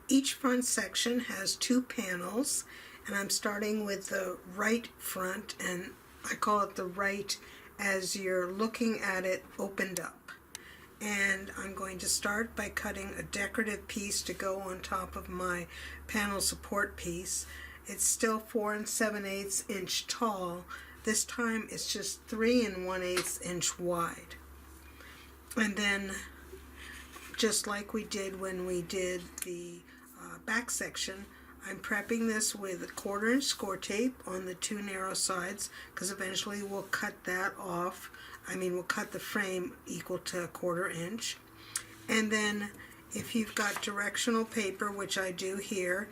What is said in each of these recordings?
Each front section has 2 panels, and I'm starting with the right front, and I call it the right as you're looking at it opened up. And I'm going to start by cutting a decorative piece to go on top of my panel support piece. It's still 4 7/8 inch tall. This time it's just 3 1/8 inch wide. And then, just like we did when we did the back section, I'm prepping this with a 1/4 inch score tape on the 2 narrow sides, because eventually we'll cut that off. We'll cut the frame equal to 1/4 inch. And then if you've got directional paper, which I do here,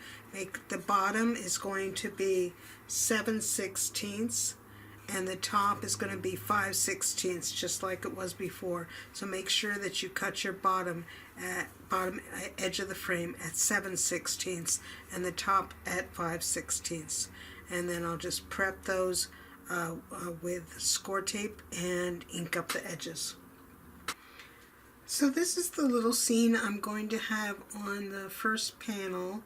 the bottom is going to be 7/16, and the top is going to be 5/16, just like it was before. So make sure that you cut your bottom edge of the frame at 7/16 and the top at 5/16. And then I'll just prep those with score tape and ink up the edges. So this is the little scene I'm going to have on the first panel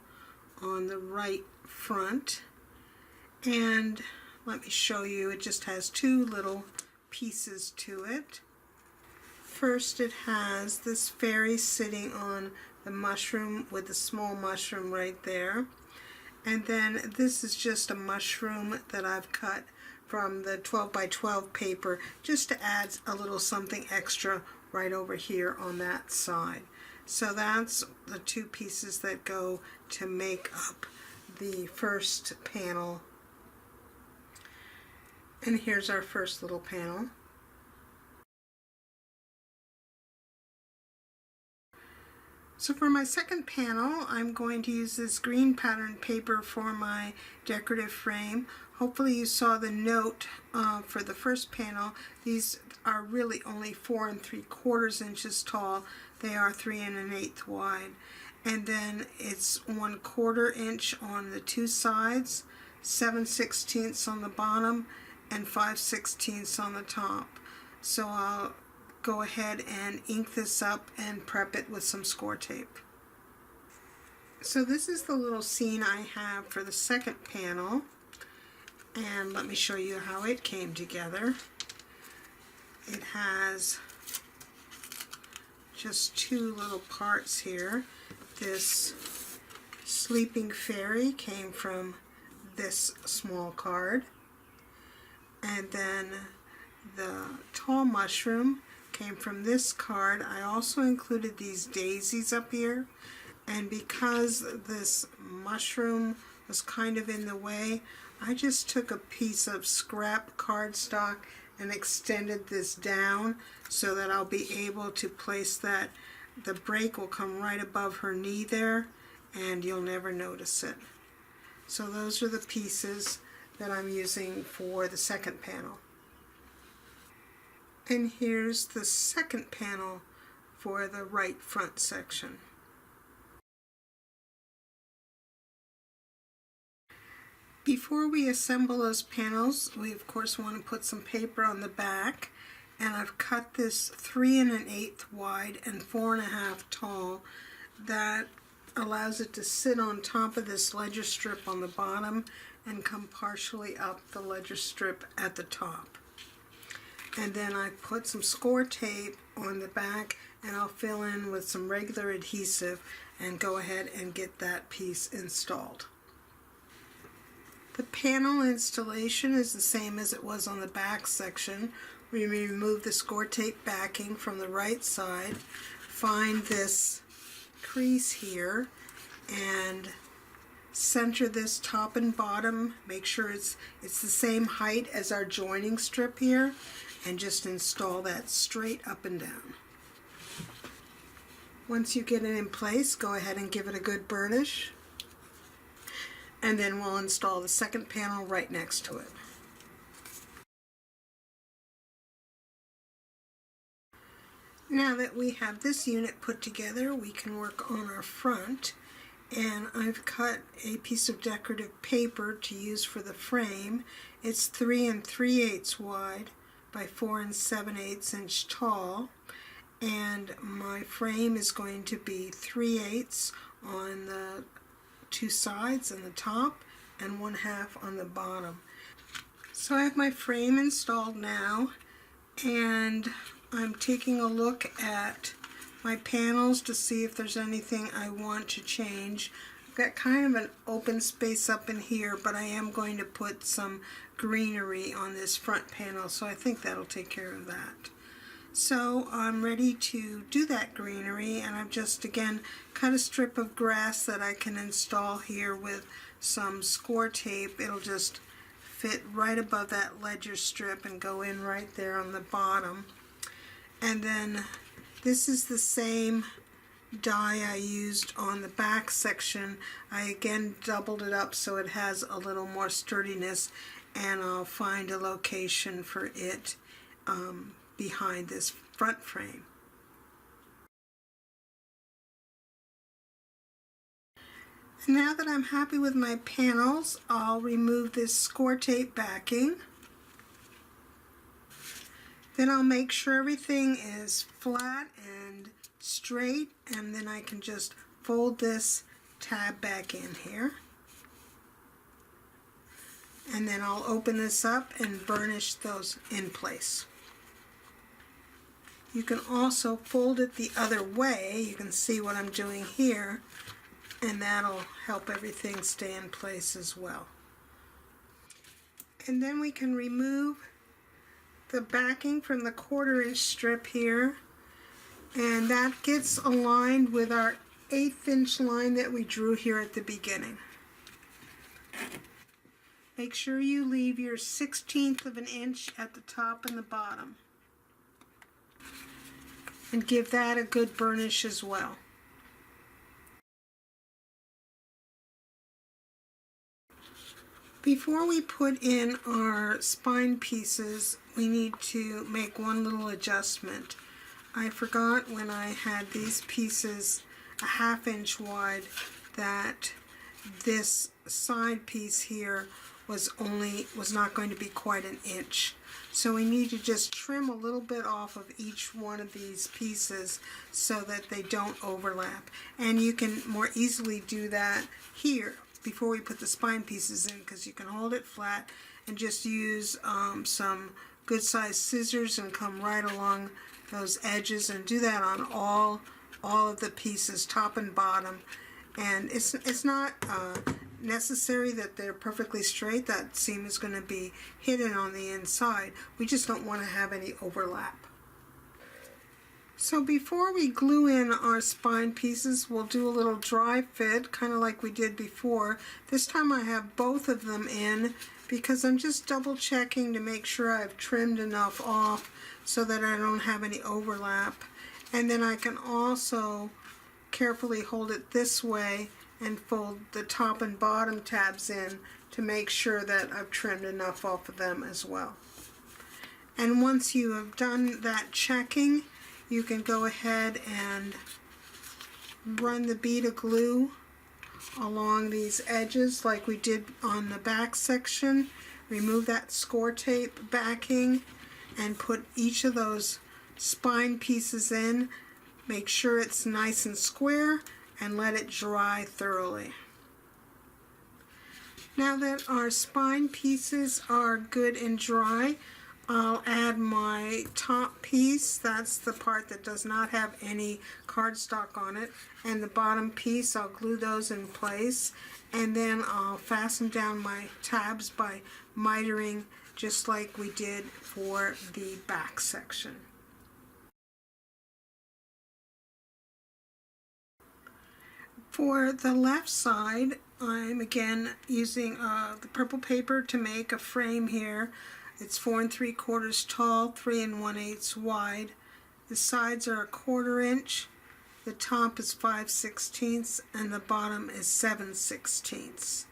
on the right front. And let me show you, it just has 2 little pieces to it. First, it has this fairy sitting on the mushroom with the small mushroom right there. And then this is just a mushroom that I've cut from the 12 by 12 paper, just to add a little something extra right over here on that side. So that's the 2 pieces that go to make up the first panel. And here's our first little panel. So for my second panel, I'm going to use this green pattern paper for my decorative frame. Hopefully you saw the note for the first panel. These are really only 4 3/4 inches tall. They are 3 1/8 wide. And then it's 1/4 inch on the 2 sides, 7/16 on the bottom, and 5/16 on the top. So I'll go ahead and ink this up and prep it with some score tape. So this is the little scene I have for the second panel, and let me show you how it came together. It has just 2 little parts here. This sleeping fairy came from this small card, and then the tall mushroom came from this card. I also included these daisies up here, and because this mushroom was kind of in the way, I just took a piece of scrap cardstock and extended this down so that I'll be able to place that. The break will come right above her knee there, and you'll never notice it. So those are the pieces that I'm using for the second panel. And here's the second panel for the right front section. Before we assemble those panels, we of course want to put some paper on the back, and I've cut this 3 1/8 wide and 4 1/2 tall. That allows it to sit on top of this ledger strip on the bottom and come partially up the ledger strip at the top. And then I put some score tape on the back, and I'll fill in with some regular adhesive and go ahead and get that piece installed. The panel installation is the same as it was on the back section. We remove the score tape backing from the right side, find this crease here, and center this top and bottom. Make sure it's the same height as our joining strip here, and just install that straight up and down. Once you get it in place, go ahead and give it a good burnish, and then we'll install the second panel right next to it. Now that we have this unit put together, we can work on our front, and I've cut a piece of decorative paper to use for the frame. It's 3 3/8 wide by 4 7/8 inch tall, and my frame is going to be 3/8 on the two sides and the top, and 1/2 on the bottom. So I have my frame installed now, and I'm taking a look at my panels to see if there's anything I want to change. I've got kind of an open space up in here, but I am going to put some greenery on this front panel, so I think that'll take care of that. So I'm ready to do that greenery, and I've just again cut a strip of grass that I can install here with some score tape. It'll just fit right above that ledger strip and go in right there on the bottom. And then this is the same die I used on the back section. I again doubled it up so it has a little more sturdiness, and I'll find a location for it behind this front frame. And now that I'm happy with my panels, I'll remove this score tape backing. Then I'll make sure everything is flat and straight, and then I can just fold this tab back in here. And then I'll open this up and burnish those in place. You can also fold it the other way. You can see what I'm doing here, and that'll help everything stay in place as well. And then we can remove the backing from the 1/4" strip here, and that gets aligned with our 1/8 inch line that we drew here at the beginning. Make sure you leave your 1/16 of an inch at the top and the bottom, and give that a good burnish as well. Before we put in our spine pieces, we need to make one little adjustment. I forgot when I had these pieces a 1/2 inch wide that this side piece here was not going to be quite an inch. So we need to just trim a little bit off of each one of these pieces so that they don't overlap. And you can more easily do that here before we put the spine pieces in, because you can hold it flat and just use some good sized scissors and come right along those edges, and do that on all of the pieces, top and bottom. And it's not necessary that they're perfectly straight. That seam is going to be hidden on the inside. We just don't want to have any overlap. So before we glue in our spine pieces, we'll do a little dry fit, kind of like we did before. This time I have both of them in because I'm just double checking to make sure I've trimmed enough off so that I don't have any overlap. And then I can also carefully hold it this way and fold the top and bottom tabs in to make sure that I've trimmed enough off of them as well. And once you have done that checking, you can go ahead and run the bead of glue along these edges like we did on the back section. Remove that score tape backing and put each of those spine pieces in. Make sure it's nice and square and let it dry thoroughly. Now that our spine pieces are good and dry, I'll add my top piece. That's the part that does not have any cardstock on it, and the bottom piece. I'll glue those in place, and then I'll fasten down my tabs by mitering just like we did for the back section. For the left side, I'm again using the purple paper to make a frame here. It's 4 3/4 tall, 3 1/8 wide. The sides are 1/4 inch. The top is 5/16, and the bottom is 7/16.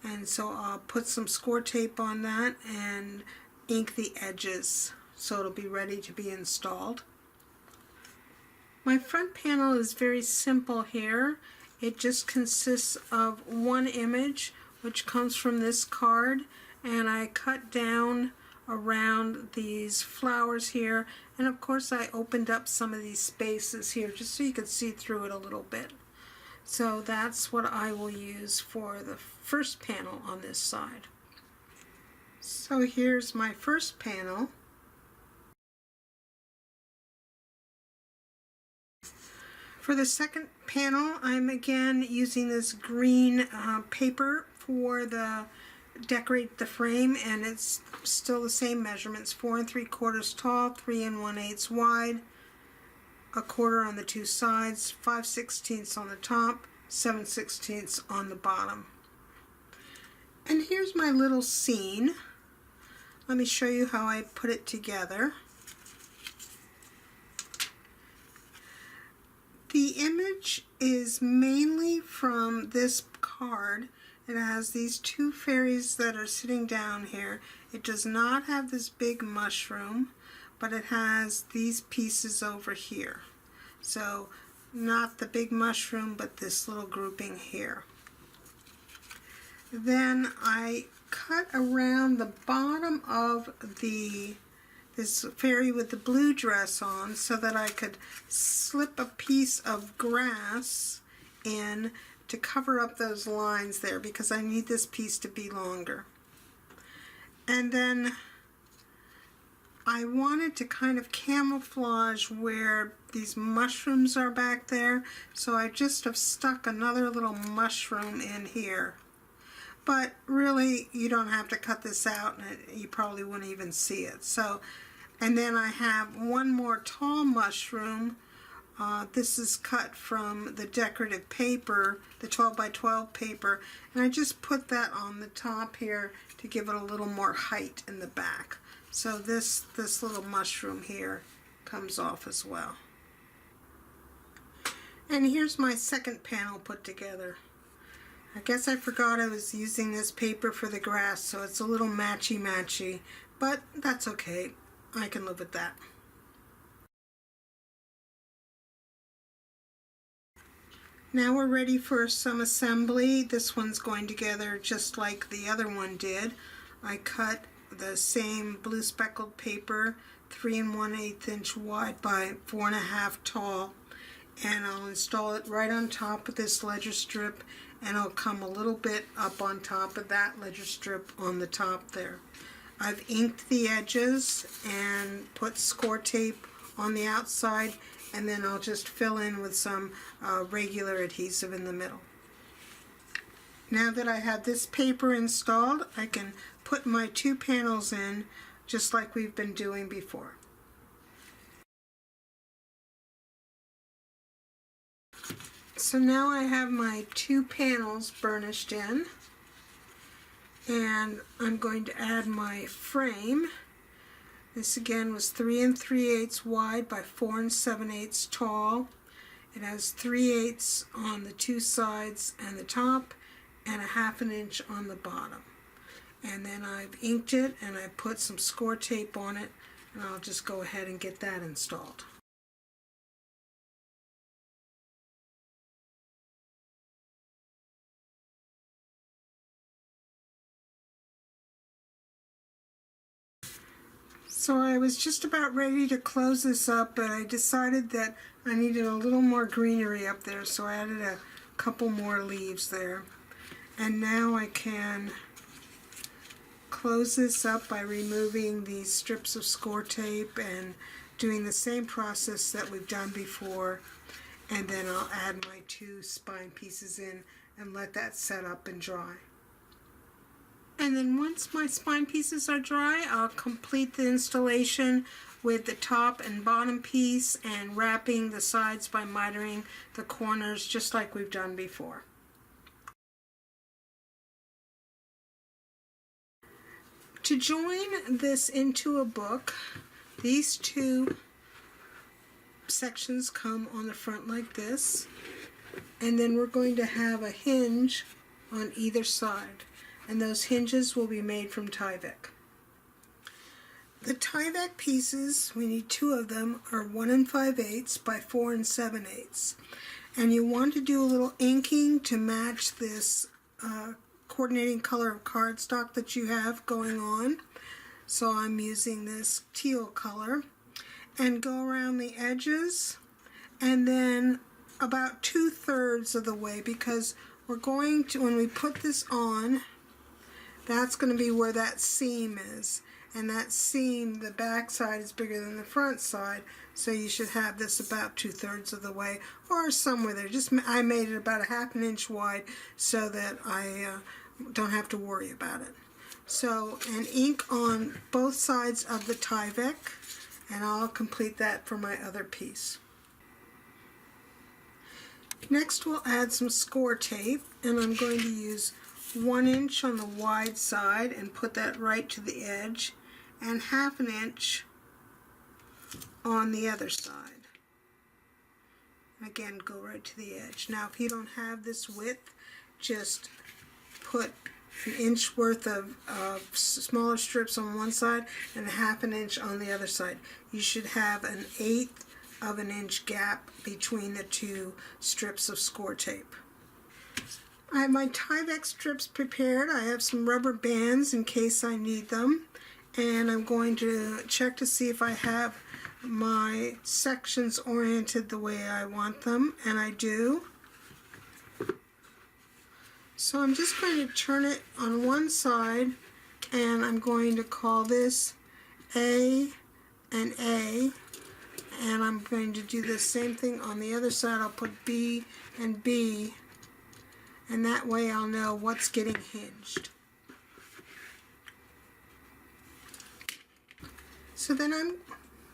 And so I'll put some score tape on that and ink the edges so it'll be ready to be installed. My front panel is very simple here. It just consists of one image, which comes from this card, and I cut down around these flowers here, and of course I opened up some of these spaces here just so you could see through it a little bit. So that's what I will use for the first panel on this side. So here's my first panel. For the second panel, I'm again using this green paper for the decorate the frame, and it's still the same measurements: 4 3/4 tall, 3 1/8 wide, 1/4 on the two sides, 5/16 on the top, 7/16 on the bottom. And here's my little scene. Let me show you how I put it together. The image is mainly from this card. It has these two fairies that are sitting down here. It does not have this big mushroom, but it has these pieces over here. So not the big mushroom, but this little grouping here. Then I cut around the bottom of this fairy with the blue dress on so that I could slip a piece of grass in to cover up those lines there, because I need this piece to be longer. And then I wanted to kind of camouflage where these mushrooms are back there, so I just have stuck another little mushroom in here. But really, you don't have to cut this out, and you probably wouldn't even see it. So, and then I have one more tall mushroom. This is cut from the decorative paper, the 12 by 12 paper, and I just put that on the top here to give it a little more height in the back. So this little mushroom here comes off as well. And here's my second panel put together. I guess I forgot I was using this paper for the grass, so it's a little matchy-matchy, but that's okay. I can live with that. Now we're ready for some assembly. This one's going together just like the other one did. I cut the same blue speckled paper, 3 1/8 inch wide by 4 1/2 tall, and I'll install it right on top of this ledger strip, and I'll come a little bit up on top of that ledger strip on the top there. I've inked the edges and put score tape on the outside, and then I'll just fill in with some regular adhesive in the middle. Now that I have this paper installed, I can put my two panels in just like we've been doing before. So now I have my two panels burnished in, and I'm going to add my frame. This again was 3 3/8 wide by 4 7/8 tall. It has 3/8 on the two sides and the top, and 1/2 inch on the bottom. And then I've inked it, and I put some score tape on it, and I'll just go ahead and get that installed. So I was just about ready to close this up, but I decided that I needed a little more greenery up there, so I added a couple more leaves there. And now I can close this up by removing these strips of score tape and doing the same process that we've done before. And then I'll add my two spine pieces in and let that set up and dry. And then once my spine pieces are dry, I'll complete the installation with the top and bottom piece and wrapping the sides by mitering the corners just like we've done before. To join this into a book, these two sections come on the front like this, and then we're going to have a hinge on either side. And those hinges will be made from Tyvek. The Tyvek pieces, we need two of them, are 1 5/8 by 4 7/8. And you want to do a little inking to match this coordinating color of cardstock that you have going on. So I'm using this teal color, and go around the edges and then about 2/3 of the way, because we're going to, when we put this on, that's going to be where that seam is. And that seam, the back side is bigger than the front side, so you should have this about 2/3 of the way, or somewhere there. I made it about 1/2 inch wide so that I don't have to worry about it. So, and ink on both sides of the Tyvek, and I'll complete that for my other piece. Next we'll add some score tape, and I'm going to use 1 inch on the wide side and put that right to the edge, and 1/2 inch on the other side. Again, go right to the edge. Now if you don't have this width, just put 1 inch worth of smaller strips on one side and 1/2 inch on the other side. You should have 1/8 of an inch gap between the two strips of score tape. I have my Tyvek strips prepared. I have some rubber bands in case I need them. And I'm going to check to see if I have my sections oriented the way I want them, and I do. So I'm just going to turn it on one side, and I'm going to call this A and A, and I'm going to do the same thing on the other side. I'll put B and B, and that way I'll know what's getting hinged. So then I'm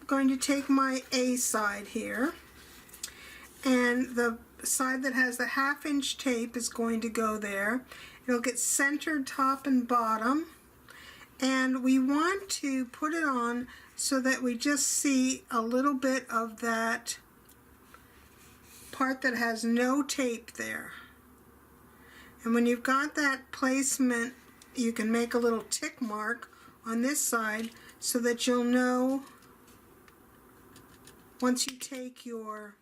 going to take my A side here, and the side that has the 1/2 inch tape is going to go there. It'll get centered top and bottom, and we want to put it on so that we just see a little bit of that part that has no tape there. And when you've got that placement, you can make a little tick mark on this side so that you'll know once you take your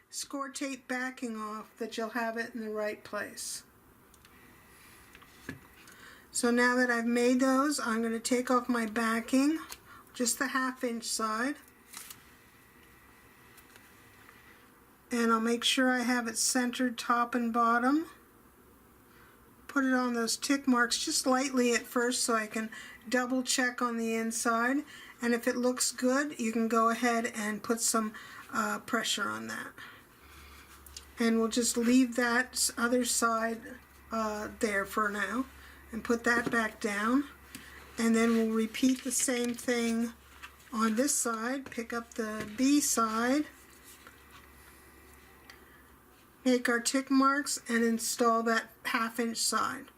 score tape backing off that you'll have it in the right place. So now that I've made those, I'm going to take off my backing, just the 1/2 inch side, and I'll make sure I have it centered top and bottom. Put it on those tick marks just lightly at first so I can double check on the inside, and if it looks good you can go ahead and put some pressure on that. And we'll just leave that other side there for now and put that back down, and then we'll repeat the same thing on this side. Pick up the B side, make our tick marks, and install that 1/2 inch side.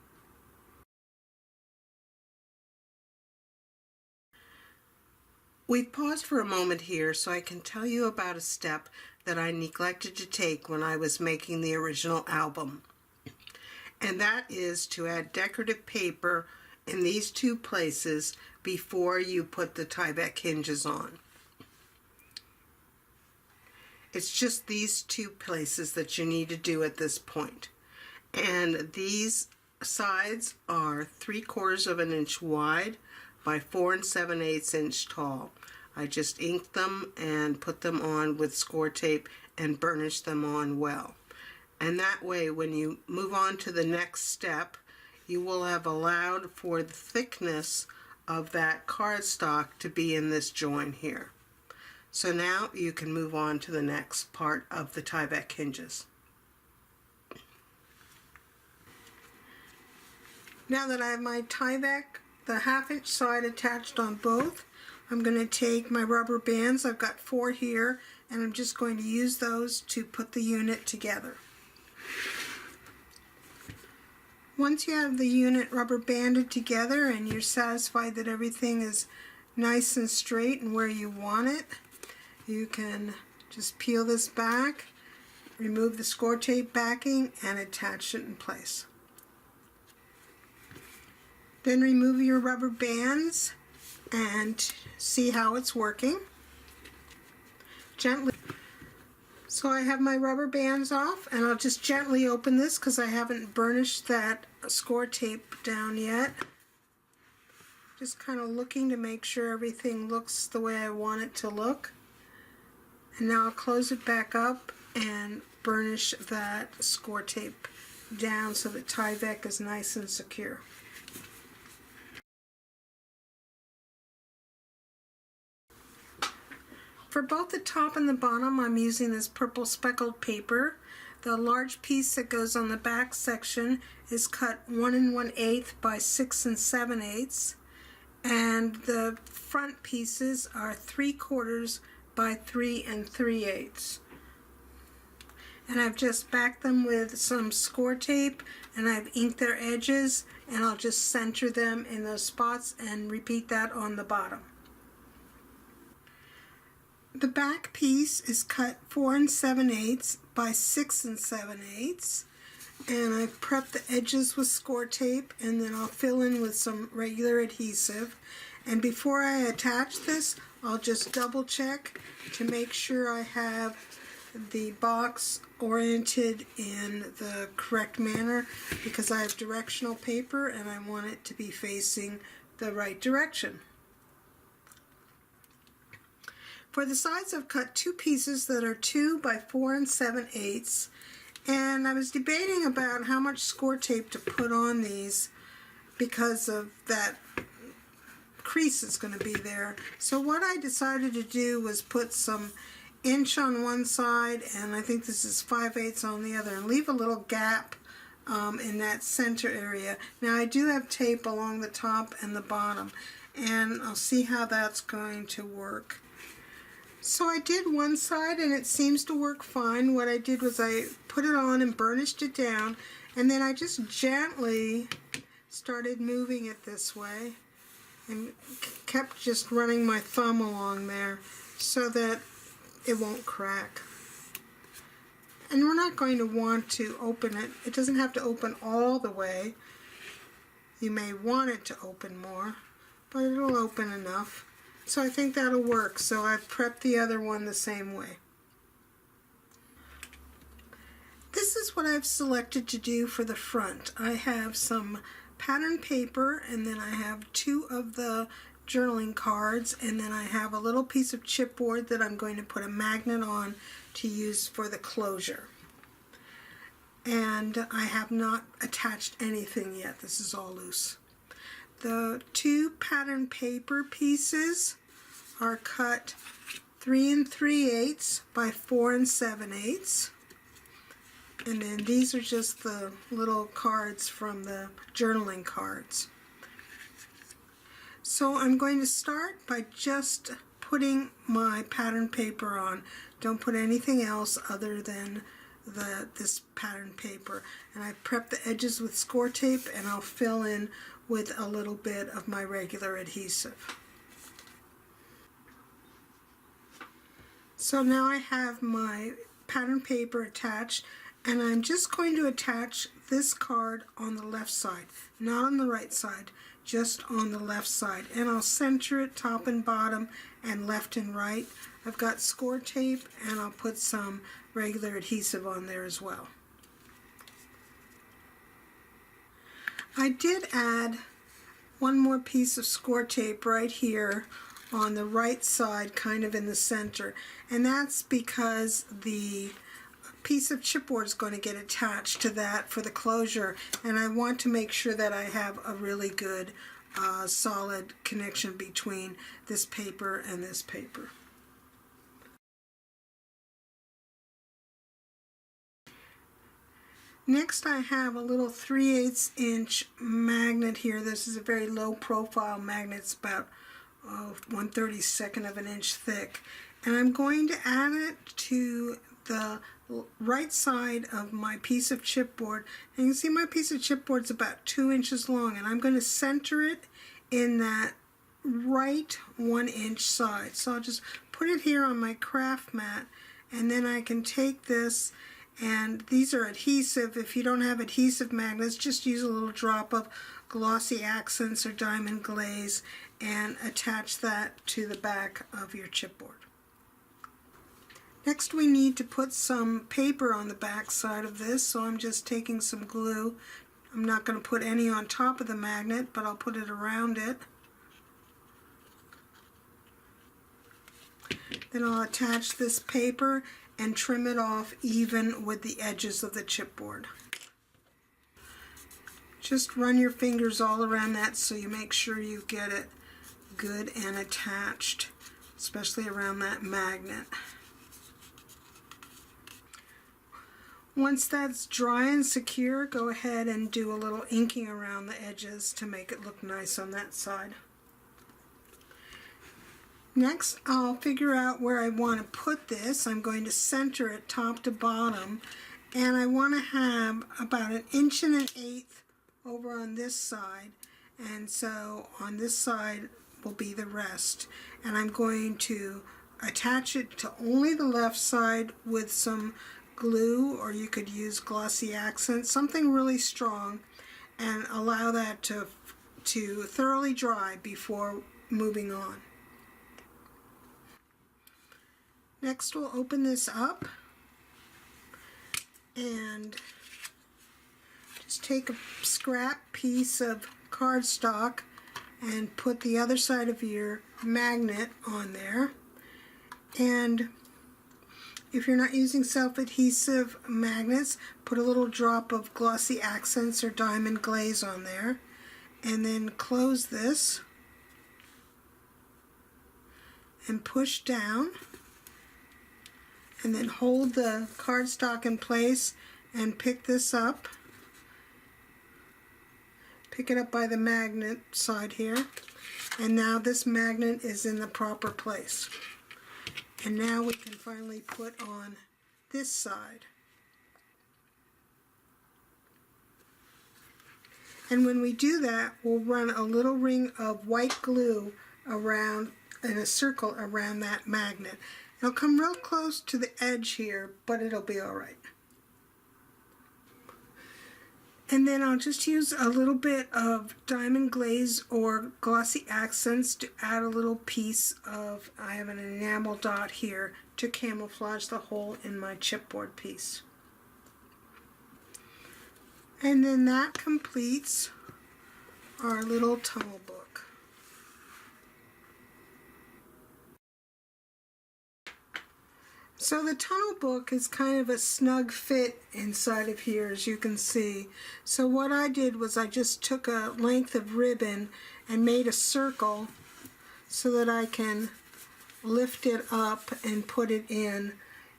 We've paused for a moment here so I can tell you about a step that I neglected to take when I was making the original album. And that is to add decorative paper in these two places before you put the Tyvek hinges on. It's just these two places that you need to do at this point. And these sides are 3/4 of an inch wide by 4 7/8 inch tall. I just inked them and put them on with score tape and burnished them on well. And that way when you move on to the next step, you will have allowed for the thickness of that cardstock to be in this join here. So now you can move on to the next part of the Tyvek hinges. Now that I have my Tyvek, the 1/2 inch side attached on both, I'm going to take my rubber bands. I've got 4 here, and I'm just going to use those to put the unit together. Once you have the unit rubber banded together and you're satisfied that everything is nice and straight and where you want it, you can just peel this back, remove the score tape backing, and attach it in place. Then remove your rubber bands and see how it's working. Gently. So I have my rubber bands off, and I'll just gently open this because I haven't burnished that score tape down yet. Just kind of looking to make sure everything looks the way I want it to look. And now I'll close it back up and burnish that score tape down so that Tyvek is nice and secure. For both the top and the bottom, I'm using this purple speckled paper. The large piece that goes on the back section is cut 1 1/8 by 6 7/8, and the front pieces are 3/4 by 3 3/8. And I've just backed them with some score tape, and I've inked their edges, and I'll just center them in those spots and repeat that on the bottom. The back piece is cut 4 7/8 by 6 7/8, and I've prepped the edges with score tape, and then I'll fill in with some regular adhesive. And before I attach this, I'll just double check to make sure I have the box oriented in the correct manner, because I have directional paper and I want it to be facing the right direction. For the sides, I've cut 2 pieces that are 2 by 4 7/8, and I was debating about how much score tape to put on these because of that crease that's going to be there. So what I decided to do was put some inch on one side, and I think this is 5/8 on the other, and leave a little gap in that center area. Now I do have tape along the top and the bottom, and I'll see how that's going to work. So I did one side and it seems to work fine. What I did was I put it on and burnished it down, and then I just gently started moving it this way and kept just running my thumb along there so that it won't crack. And we're not going to want to open it. It doesn't have to open all the way. You may want it to open more, but it'll open enough. So I think that'll work. So I've prepped the other one the same way. This is what I've selected to do for the front. I have some pattern paper, and then I have 2 of the journaling cards, and then I have a little piece of chipboard that I'm going to put a magnet on to use for the closure. And I have not attached anything yet. This is all loose. The 2 pattern paper pieces are cut 3 3/8 by 4 7/8, and then these are just the little cards from the journaling cards. So I'm going to start by just putting my pattern paper on. Don't put anything else other than this pattern paper. And I've prepped the edges with score tape, and I'll fill in with a little bit of my regular adhesive. So now I have my pattern paper attached, and I'm just going to attach this card on the left side, not on the right side, just on the left side. And I'll center it top and bottom and left and right. I've got score tape, and I'll put some regular adhesive on there as well. I did add one more piece of score tape right here on the right side, kind of in the center, and that's because the piece of chipboard is going to get attached to that for the closure, and I want to make sure that I have a really good solid connection between this paper and this paper. Next, I have a little 3/8 inch magnet here. This is a very low profile magnet. It's about 1/32 of an inch thick, and I'm going to add it to the right side of my piece of chipboard. And you can see my piece of chipboard is about 2 inches long, and I'm going to center it in that right 1 inch side. So I'll just put it here on my craft mat, and then I can take this, and these are adhesive. If you don't have adhesive magnets, just use a little drop of glossy accents or diamond glaze and attach that to the back of your chipboard. Next, we need to put some paper on the back side of this, so I'm just taking some glue. I'm not going to put any on top of the magnet, but I'll put it around it. Then I'll attach this paper, and trim it off even with the edges of the chipboard. Just run your fingers all around that so you make sure you get it good and attached, especially around that magnet. Once that's dry and secure, go ahead and do a little inking around the edges to make it look nice on that side. Next, I'll figure out where I want to put this. I'm going to center it top to bottom, and I want to have about 1 1/8 inches over on this side, and so on this side will be the rest. And I'm going to attach it to only the left side with some glue, or you could use glossy accents, something really strong, and allow that to thoroughly dry before moving on. Next, we'll open this up and just take a scrap piece of cardstock and put the other side of your magnet on there. And if you're not using self-adhesive magnets, put a little drop of glossy accents or diamond glaze on there, and then close this and push down, and then hold the cardstock in place and pick this up. Pick it up by the magnet side here, and now this magnet is in the proper place. And now we can finally put on this side. And when we do that, we'll run a little ring of white glue around in a circle around that magnet. It'll come real close to the edge here, but it'll be all right. And then I'll just use a little bit of diamond glaze or glossy accents to add a little piece of, I have an enamel dot here to camouflage the hole in my chipboard piece. And then that completes our little tunnel book. So the tunnel book is kind of a snug fit inside of here, as you can see. So what I did was I just took a length of ribbon and made a circle so that I can lift it up and put it in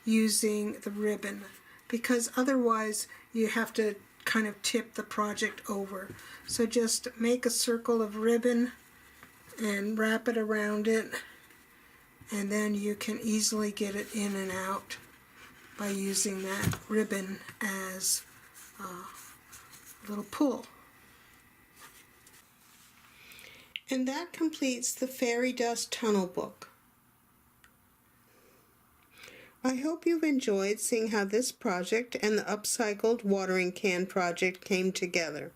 using the ribbon, because otherwise you have to kind of tip the project over. So just make a circle of ribbon and wrap it around it, and then you can easily get it in and out by using that ribbon as a little pull. And that completes the Fairy Dust Tunnel book. I hope you've enjoyed seeing how this project and the upcycled watering can project came together.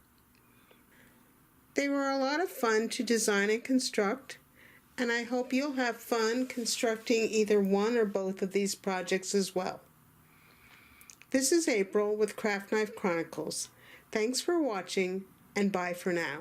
They were a lot of fun to design and construct, and I hope you'll have fun constructing either one or both of these projects as well. This is April with Craft Knife Chronicles. Thanks for watching, and bye for now.